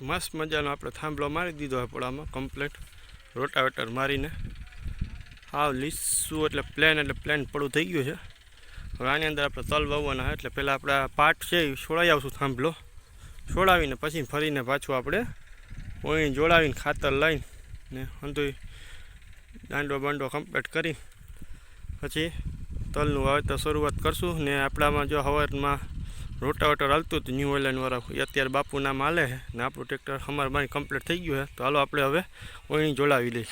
મસ્ત મજાનો આપણે થાંભલો મારી દીધો હોય પોળામાં કમ્પ્લીટ રોટાવેટર મારીને હાવ લીસું એટલે પ્લેન પડું થઈ ગયું છે। હવે આની અંદર આપણે તલ વાવવાના એટલે પહેલાં આપણા પાટ છે એ છોડાવી આવશું થાંભલો છોડાવીને પછી ફરીને પાછું આપણે ઓણી જોડાવીને ખાતર લઈને ને અંધું દાંડો બાંડો કમ્પ્લીટ કરી પછી તલનું વાવેતર શરૂઆત કરશું। ને આપણામાં જો હવારમાં રોટાવેટર હાલતું હતું ન્યૂ ઓઇલેન્ડવાળા અત્યારે બાપુ નામ હાલે છે ને આપણું ટ્રેક્ટર અમારે બારી કમ્પ્લીટ થઈ ગયું છે। તો હાલો આપણે હવે ઓણી જોડાવી લઈએ।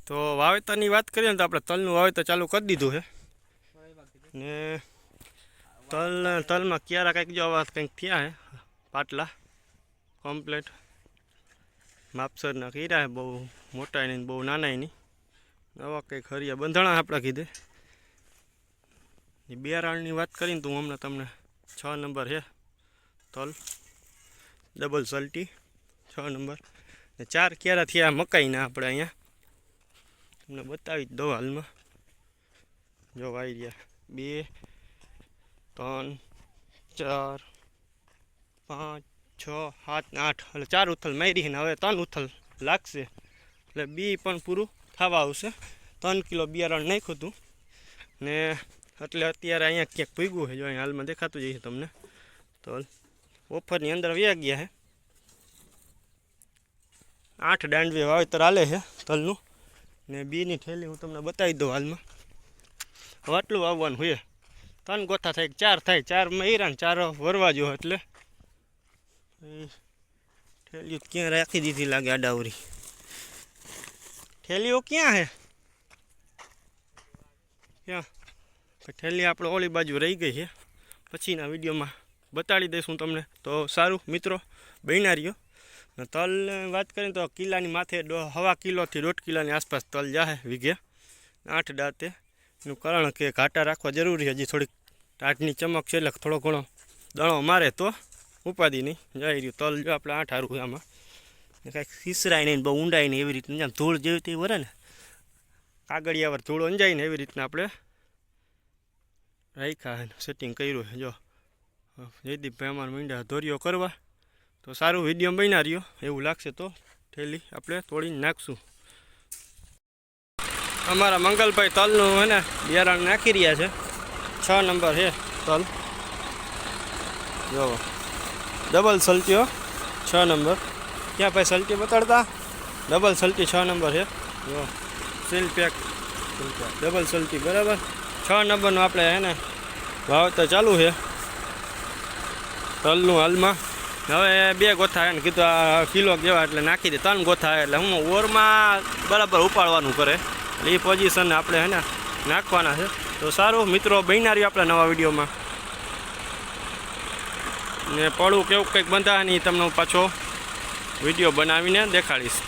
તો વાવેતરની વાત કરીએ ને તો આપણે તલનું વાવેતર ચાલુ કરી દીધું છે ને તલમાં ક્યારા કંઈક જો આવા કંઈક થયા છે પાટલા કમ્પ્લીટ માપસરના કર્યા છે, બહુ મોટા નહીં બહુ નાના નહીં, આવા કંઈક હરિયા બંધાણા આપણા કીધે। બિયારણની વાત કરીને તો હું હમણાં તમને 6 નંબર છે તલ ડબલ સલ્ટી 6 નંબર ને 4 ક્યારા થયા મકાઈના આપણે અહીંયા તમને બતાવી જ દઉં હાલમાં જો વાઈ રહ્યા 2 3 4 5 6 7 8 એટલે 4 ઉથલ મારી ને હવે 3 ઉથલ લાગશે એટલે બી પણ પૂરું થવા આવશે। 3 કિલો બિયારણ નાખ્યું હતું ને એટલે અત્યારે અહીંયા ક્યાંક ભૂગ્યું છે જો અહીંયા હાલમાં દેખાતું જઈએ તમને તો ઓફરની અંદર વ્યા ગયા છે 8 દાંડવે વાવેતર હાલે છે તલનું ને બીની થેલી હું તમને બતાવી દઉં હાલમાં હવે આટલું વાવવાનું હોય 3 ગોથા થાય 4 થાય 4 મહિરા ને 4 વરવા જો એટલે થેલીઓ ક્યાં રાખી દીધી લાગે આડાવરી થેલીઓ ક્યાં છે ક્યાં થેલી આપણે ઓલી બાજુ રહી ગઈ છે પછીના વિડીયોમાં બતાડી દઈશું તમને। તો સારું મિત્રો બન્યા રહ્યો ને તલ વાત કરીએ તો કિલ્લાની માથે 1.5 કિલોથી 1.5 કિલોની આસપાસ તલ જાહે વીઘે 8 દાંતે। એનું કારણ કે ઘાટા રાખવા જરૂરી હજી થોડીક ટાટની ચમક છે એટલે થોડો ઘણો દણો મારે તો ઉપાધિ નહીં જાય રહ્યું તલ જો આપણે 8 હારું આમાં કાંઈક ખીસરાય નહીં બહુ ઊંડાય નહીં એવી રીતના જેમ ધૂળ જેવી તે વરે ને કાગળિયાવાર ધૂળ અંજાય ને એવી રીતના આપણે રાખ્યા સેટિંગ કર્યું છે જો જયદીપભાઈ અમારા મીંડા ધોરીઓ કરવા તો સારું વિડીયો બન્યા રહ્યો એવું લાગશે તો થેલી આપણે તોડીને નાખશું। અમારા મંગલભાઈ તલનું હે ને બિયારણ નાખી રહ્યા છે 6 નંબર છે તલ જો ડબલ સલ્ટીઓ 6 નંબર ક્યાં ભાઈ સલ્ટી બતાડતા ડબલ સલ્ટી 6 નંબર છે જો સીલ પેક ડબલ સલ્ટી બરાબર 6 નંબરનું આપણે હે ને વાવેતર ચાલુ છે તલનું હાલમાં હવે 2 ગોથા એને કીધું આ કિલો જેવા એટલે નાખી દે 3 ગોથા એટલે હું ઓરમાં બરાબર ઉપાડવાનું કરે એટલે એ પોઝિશન આપણે હે ને નાખવાના છે। તો સારું મિત્રો બન્યા રહ્યું આપણે નવા વિડીયોમાં ને પડું કેવું કંઈક બંધાય નહીં તમને પાછો વિડીયો બનાવીને દેખાડીશ।